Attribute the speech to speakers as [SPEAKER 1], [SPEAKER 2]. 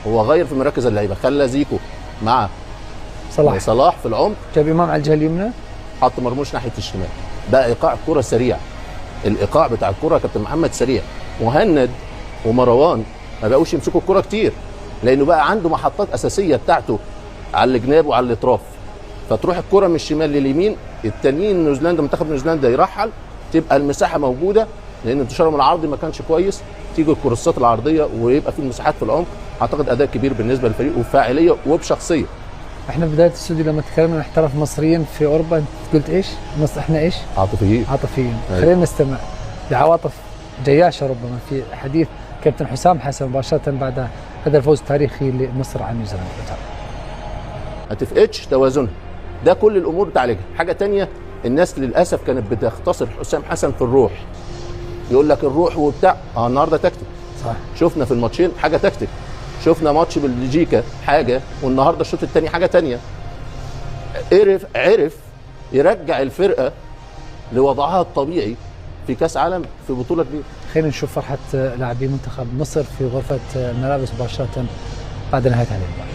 [SPEAKER 1] هو غير في مراكز اللعيبه، خلى زيكو مع صلاح في العمق،
[SPEAKER 2] جاب امام على الجهه اليمنى،
[SPEAKER 1] حط مرموش ناحيه الشمال. بقى ايقاع الكره سريع، الايقاع بتاع الكره كابتن محمد سريع. مهند ومروان ما بقوش يمسكوا الكره كتير، لانه بقى عنده محطات اساسيه بتاعته على الجناب وعلى الاطراف، فتروح الكره من الشمال لليمين، التانيين نيوزيلندا منتخب نيوزيلندا يرحل، تبقى المساحه موجوده، لان انتشارهم العرضي ما كانش كويس، تيجي الكروسات العرضيه ويبقى في المساحات في العمق. اعتقد اداء كبير بالنسبه للفريق وفاعليه وبشخصيه.
[SPEAKER 2] احنا بدايه الاستوديو لما تكلمنا عن احتراف مصريين في اوروبا، انت قلت ايش؟ احنا ايش؟
[SPEAKER 1] عاطفيين.
[SPEAKER 2] خلينا نستمع لعواطف جياشه ربما في حديث كابتن حسام حسن مباشره بعد هذا الفوز التاريخي لمصر عن نيوزيلندا.
[SPEAKER 1] ما تفقدش توازنها، ده كل الامور بتعالجها. حاجه ثانيه، الناس للاسف كانت بتختصر حسام حسن في الروح، يقول لك الروح وبتاع. النهارده تكتيك،
[SPEAKER 2] صح.
[SPEAKER 1] شفنا في الماتشين حاجه تكتيك، شفنا ماتش بلجيكا حاجه، والنهارده الشوط الثاني حاجه ثانيه. عرف يرجع الفرقه لوضعها الطبيعي في كاس عالم، في بطوله كبيره.
[SPEAKER 2] خلينا نشوف فرحه لاعبي منتخب مصر في غرفه الملابس مباشره بعد نهايه هذه المباراه.